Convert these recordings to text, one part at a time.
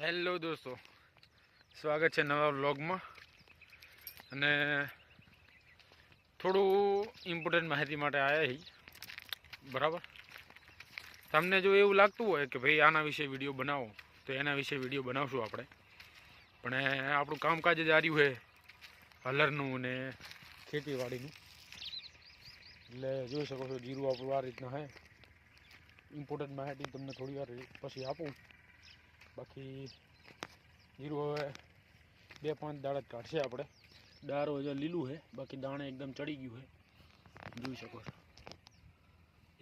Hello દોસ્તો, સ્વાગત છે નવા વ્લોગમાં. અને થોડું ઇમ્પોર્ટન્ટ માહિતી માટે આવ્યા છીએ. બરાબર, તમને જો એવું લાગતું હોય કે ભાઈ આના વિશે વિડીયો બનાવો તો એના વિશે વિડીયો બનાવશું આપણે. પણ આપણું કામકાજ જ આ રહ્યું છે હલરનું ને ખેતીવાડીનું. એટલે જોઈ શકો છો જીરું આપણું આ રીતના છે. ઇમ્પોર્ટન્ટ માહિતી તમને થોડી વાર પછી આપું. બાકી જીરું હવે 2-5 દાડા જ કાઢશે આપણે. ડારો હજુ લીલું છે, બાકી દાણે એકદમ ચડી ગયું છે. જોઈ શકો છો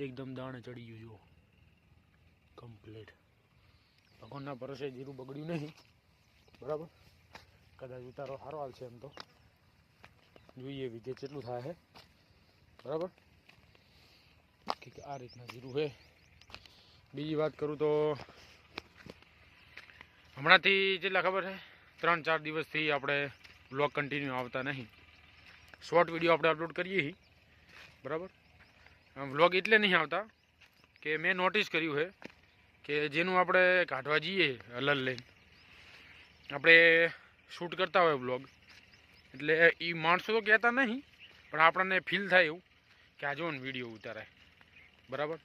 એકદમ દાણે ચડી ગયું જુઓ કમ્પ્લીટ. ભગવાનના ભરોસે જીરું બગડ્યું નહીં. બરાબર, કદાચ ઉતારો સારો હાલશે એમ તો. જોઈએ વિગે કેટલું થાય છે. બરાબર, આ રીતના જીરું છે. બીજી વાત કરું તો હમણાંથી જેટલા ખબર છે 3-4 દિવસથી આપણે વ્લોગ કન્ટિન્યુ આવતા નહીં. શોર્ટ વિડીયો આપણે અપલોડ કરીએ છીએ. બરાબર, વ્લોગ એટલે નહીં આવતા કે મેં નોટિસ કર્યું છે કે જેનું આપણે કાઢવા જઈએ હલર લઈને આપણે શૂટ કરતા હોય વ્લોગ, એટલે એ માણસો તો કહેતા નહીં પણ આપણને ફીલ થાય એવું કે આ જો ને વિડીયો ઉતારાય. બરાબર,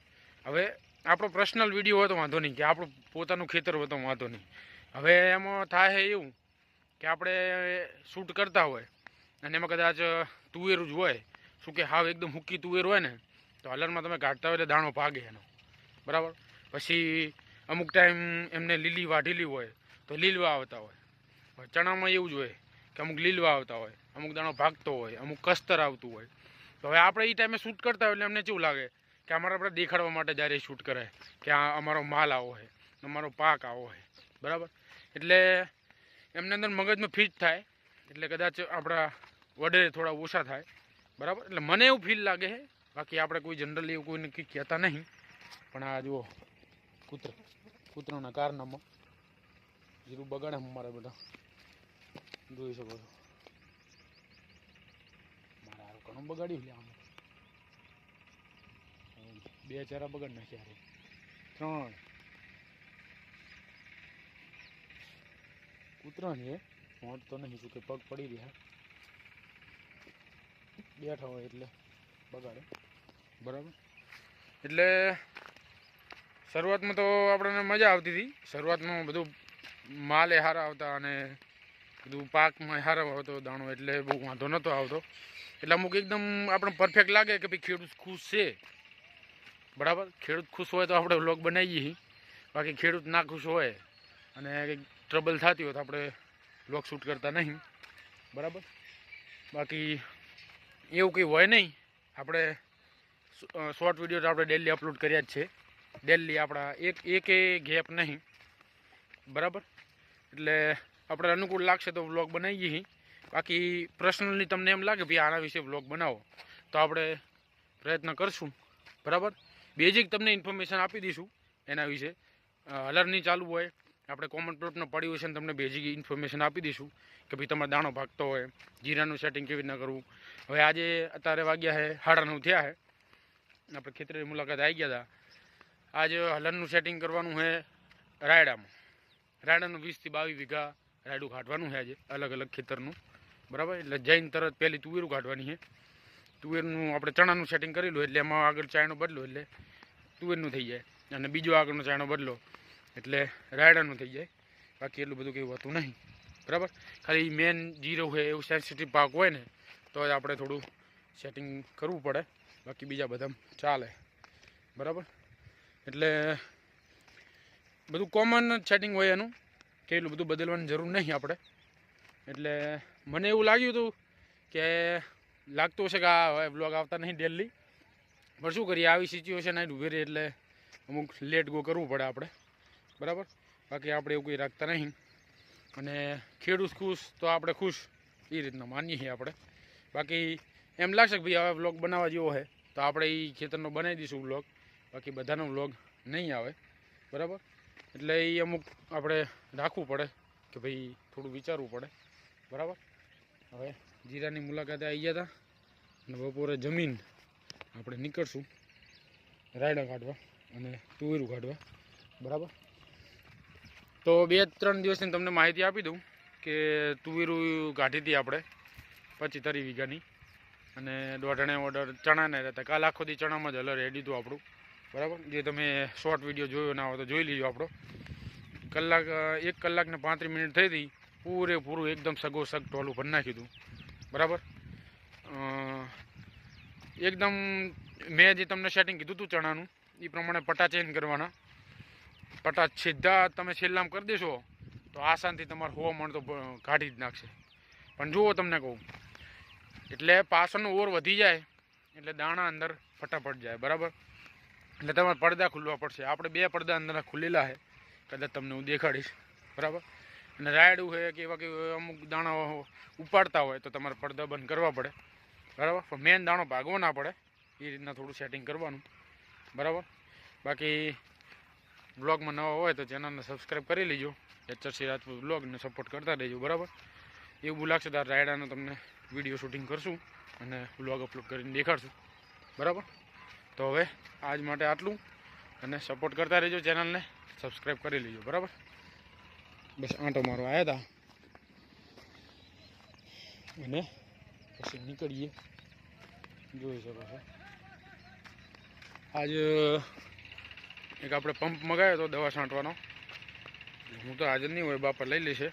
હવે આપણો પર્સનલ વિડીયો હોય તો વાંધો નહીં, કે આપણું પોતાનું ખેતર હોય તો વાંધો નહીં. હવે એમાં થાય એવું કે આપણે શૂટ કરતા હોય અને એમાં કદાચ તુવેરું જ હોય, શું કે હાવ એકદમ હુક્કી તુવેર હોય ને તો હલરમાં તમે કાઢતા હોય એટલે દાણો ભાગે એનો. બરાબર, પછી અમુક ટાઈમ એમને લીલી વાઢેલી હોય તો લીલવા આવતા હોય. ચણામાં એવું જ હોય કે અમુક લીલવા આવતા હોય, અમુક દાણો ભાગતો હોય, અમુક કસ્તર આવતું હોય. તો હવે આપણે એ ટાઈમે શૂટ કરતા હોય એટલે અમને કેવું લાગે કે અમારે આપણે દેખાડવા માટે જ્યારે શૂટ કરે કે આ અમારો માલ આવો હોય, અમારો પાક આવો હોય. બરાબર, એટલે એમને અંદર મગજમાં ફિટ થાય એટલે કદાચ આપણા વડે થોડા ઓછા થાય. બરાબર, એટલે મને એવું ફીલ લાગે છે. બાકી આપણે કોઈ જનરલી એવું કોઈને કંઈ કહેતા નહીં. પણ આ જુઓ કૂતરોના કારનામાં જીરું બગાડે મારા બધા જોઈ શકો છો. મારા હારું ઘણું બગાડ્યું લે આમાં. 2 ચારા બગાડ નાખ્યા, 3 કૂતરાની મોટ તો નહીં, શું કે પગ પડી રહ્યા બેઠા હોય એટલે બગાડે. બરાબર, એટલે શરૂઆતમાં તો આપણને મજા આવતી હતી. શરૂઆતમાં બધું માલે સારા આવતા અને બધું પાકમાં સારો આવતો દાણો, એટલે બહુ વાંધો નહોતો આવતો. એટલે અમુક એકદમ આપણે પરફેક્ટ લાગે કે ભાઈ ખેડૂત ખુશ છે. બરાબર, ખેડૂત ખુશ હોય તો આપણે વ્લોગ બનાવીએ છીએ. બાકી ખેડૂત ના ખુશ હોય અને કંઈક ટ્રબલ થતી હોય તો આપણે વ્લોગ શૂટ કરતા નહીં. બરાબર, બાકી એવું કંઈ હોય નહીં. આપણે શોર્ટ વિડીયો તો આપણે ડેલી અપલોડ કર્યા જ છે. ડેલી આપણા એક ગેપ નહીં. બરાબર, એટલે આપણે અનુકૂળ લાગશે તો વ્લોગ બનાવીએ છીએ. બાકી પર્સનલી તમને એમ લાગે ભાઈ આના વિશે વ્લોગ બનાવો તો આપણે પ્રયત્ન કરશું. બરાબર, બેઝિક તમને ઇન્ફોર્મેશન આપી દઈશું એના વિશે. હલરની ચાલુ હોય આપણે કોમન પ્લોટનો પડી હોય છે ને તમને બેઝિક ઇન્ફોર્મેશન આપી દઈશું કે ભાઈ તમારે દાણો ભાગતો હોય, જીરાનું સેટિંગ કેવી રીતના કરવું. હવે આજે અત્યારે વાગ્યા છે 9:30 થયા છે. આપણે ખેતરની મુલાકાત આવી ગયા હતા. આજે હલરનું સેટિંગ કરવાનું છે રાયડામાં. રાયડાનું 20 થી 22 વીઘા રાયડું કાઢવાનું છે આજે, અલગ અલગ ખેતરનું. બરાબર, એટલે જઈને તરત પહેલી તુવેરું કાઢવાની છે. તુવેરનું આપણે ચણાનું સેટિંગ કરેલું એટલે એમાં આગળ ચાયણો બદલો એટલે તુવેરનું થઈ જાય, અને બીજો આગળનો ચાયણો બદલો એટલે રાયડાનું થઈ જાય. બાકી એટલું બધું કંઈ હોતું નહીં. બરાબર, ખાલી મેન જીરો હોય એવું સેન્સિટિવ પાક હોય ને તો જ આપણે થોડું સેટિંગ કરવું પડે. બાકી બીજા બધા ચાલે. બરાબર, એટલે બધું કોમન સેટિંગ હોય એનું, કે એટલું બધું બદલવાની જરૂર નહીં આપણે. એટલે મને એવું લાગ્યું હતું કે લાગતું હશે કે આ હવે બ્લોગ આવતા નહીં ડેલી, પણ શું કરીએ આવી સિચ્યુએશન આવી ઉભી રહી એટલે અમુક લેટ ગો કરવું પડે આપણે. બરાબર, બાકી આપણે એવું કંઈ રાખતા નહીં. અને ખેડૂત ખુશ તો આપણે ખુશ, એ રીતના માનીએ છીએ આપણે. બાકી એમ લાગશે કે ભાઈ હવે વ્લોગ બનાવવા જેવો છે તો આપણે એ ખેતરનો બનાવી દઈશું વ્લોગ. બાકી બધાનો વ્લોગ નહીં આવે. બરાબર, એટલે એ અમુક આપણે રાખવું પડે કે ભાઈ થોડું વિચારવું પડે. બરાબર, હવે જીરાની મુલાકાતે આવી ગયા હતા અને બપોરે જમીન આપણે નીકળશું રાયડા કાઢવા અને તુવેરું કાઢવા. બરાબર, તો 2-3 દિવસની તમને માહિતી આપી દઉં કે તુવેરું કાઢી હતી આપણે 25-30 વીઘાની, અને દોઢણે ઓર્ડર ચણાને રહેતા. કાલ આખો દી ચણામાં જ હલર રેડી હતું આપણું, બરાબર. જે તમે શોર્ટ વિડીયો જોયો ના હોય તો જોઈ લીજો આપણો. 1 કલાક ને 35 મિનિટ થઈ હતી, પૂરેપૂરું એકદમ સગોસગ ટોલું ભરી નાખ્યું હતું, બરાબર. એકદમ મેં જે તમને સેટિંગ કીધું હતું ચણાનું એ પ્રમાણે પટા ચેન્જ કરવાના. પટા સીધા તમે છેલ્લામાં કરી દેશો તો આસાનથી તમારે 100 મણ તો કાઢી જ નાખશે. પણ જુઓ તમને કહું, એટલે પાછળનો ઓર વધી જાય એટલે દાણા અંદર ફટાફટ જાય, બરાબર. એટલે તમારે પડદા ખુલવા પડશે. આપણે 2 પડદા અંદર ખુલેલા છે, કદાચ તમને હું દેખાડીશ, બરાબર. અને રાયડું છે કે એવા કે અમુક દાણા ઉપાડતા હોય તો તમારે પડદા બંધ કરવા પડે, બરાબર. પણ મેન દાણો ભાગવો ના પડે એ રીતના થોડું સેટિંગ કરવાનું, બરાબર. બાકી બ્લોગમાં નવા હોય તો ચેનલને સબસ્ક્રાઈબ કરી લેજો. એચઆરસી રાજપૂત બ્લોગને સપોર્ટ કરતા રહેજો, બરાબર. એવું લાગશે તો રાયડાનો તમને વિડીયો શૂટિંગ કરશું અને બ્લોગ અપલોડ કરીને દેખાડશું, બરાબર. તો હવે આજ માટે આટલું, અને સપોર્ટ કરતા રહેજો, ચેનલને સબસ્ક્રાઈબ કરી લેજો, બરાબર. બસ આંટો મારો આવ્યા હતા અને પછી નીકળીએ. જોઈ શકો છો આજ એક આપણે પંપ મગાવ્યો હતો દવા છાંટવાનો. હું તો હાજર નહીં હોય, બાપા લઈ લેશે.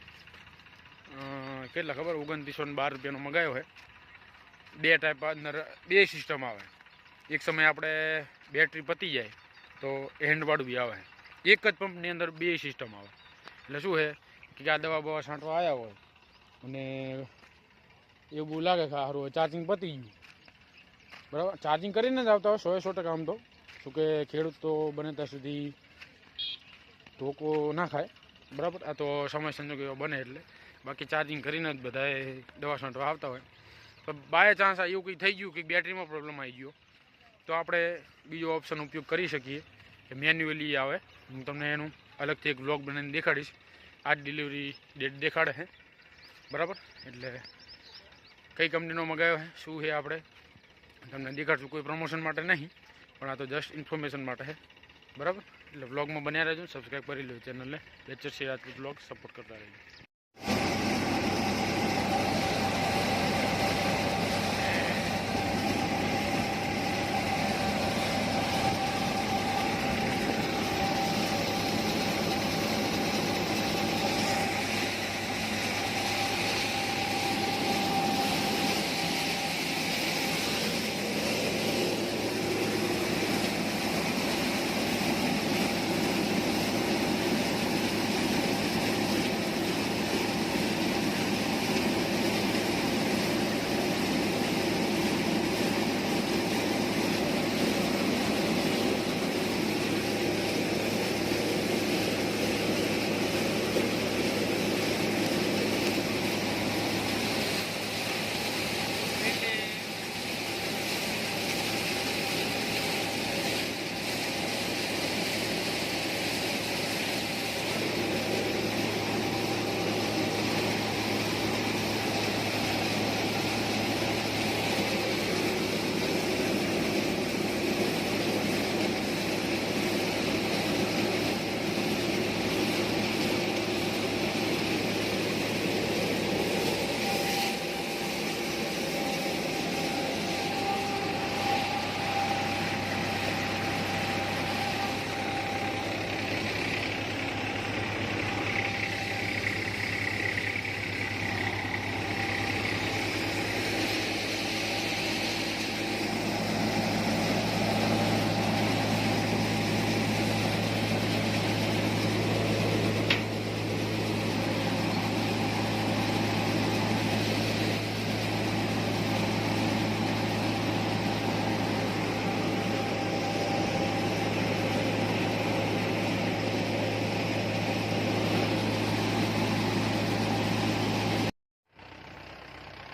કેટલા ખબર 2912 રૂપિયાનો મગાવ્યો છે. 2 ટાઈપ અંદર 2 સિસ્ટમ આવે. એક સમયે આપણે બેટરી પતી જાય તો હેન્ડવાળું બી આવે. એક જ પંપની અંદર 2 સિસ્ટમ આવે. એટલે શું છે કે આ દવા બવા છાંટવા આવ્યા હોય અને એવું લાગે કે સારું ચાર્જિંગ પતી ગયું, બરાબર. ચાર્જિંગ કરીને જ આવતા હોય 100% આમ તો. શું કે ખેડૂત તો બને ત્યાં સુધી ધોકો ના ખાય, બરાબર. આ તો સમય સંજોગ એવો બને એટલે. બાકી ચાર્જિંગ કરીને જ બધાએ દવા છાંટવા આવતા હોય. તો બાય ચાન્સ એવું કંઈ થઈ ગયું કે બેટરીમાં પ્રોબ્લેમ આવી ગયો તો આપણે બીજો ઓપ્શન ઉપયોગ કરી શકીએ કે મેન્યુઅલી આવે. હું તમને એનું અલગથી એક વ્લોગ બનાવીને દેખાડીશ. આ ડિલિવરી ડેટ દેખાડે છે, બરાબર. એટલે કઈ કંપનીનો મગાવ્યો છે, શું છે, આપણે તમને દેખાડશું. કોઈ પ્રમોશન માટે નહીં, પણ આ તો જસ્ટ ઇન્ફોર્મેશન માટે છે, બરાબર. એટલે વ્લોગમાં બન્યા રહેજો, સબસ્ક્રાઈબ કરી લો ચેનલને. એચઆરસી રાજપૂત વ્લોગ સપોર્ટ કરતા રહેજો.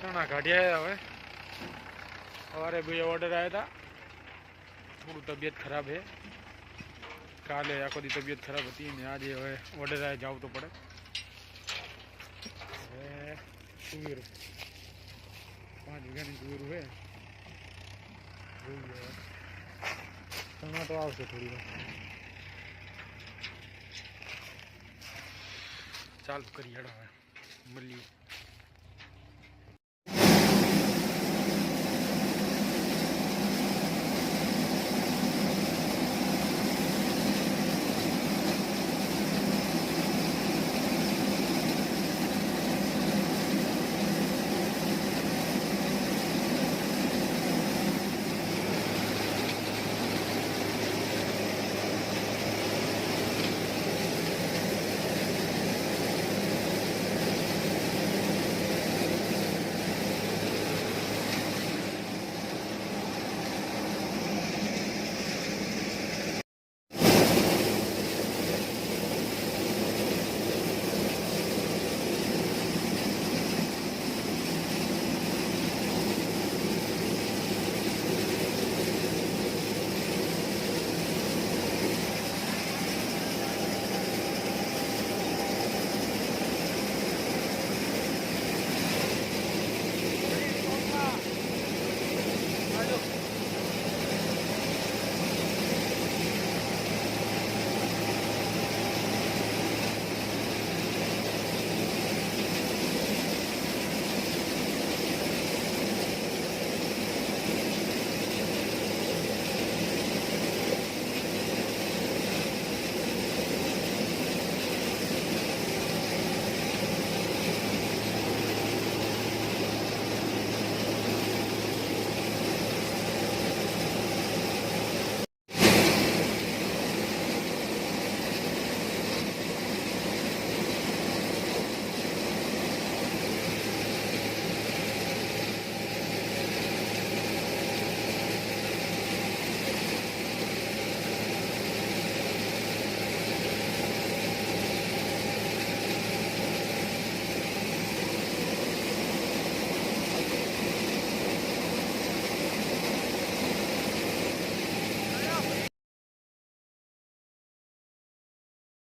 ચણા કાઢ્યા હવે. સવારે 2 ઓર્ડર આવ્યા હતા. થોડું તબિયત ખરાબ છે. કાલે આખો દી તબિયત ખરાબ હતી ને આજે હવે ઓર્ડર આવ્યા જવું તો પડે. હવે તુવેરું 5 વીઘાની તુવેરું છે. જોઈએ ચણા તો આવશે થોડી વાર. ચાલુ કરી હેડો હવે મળીએ.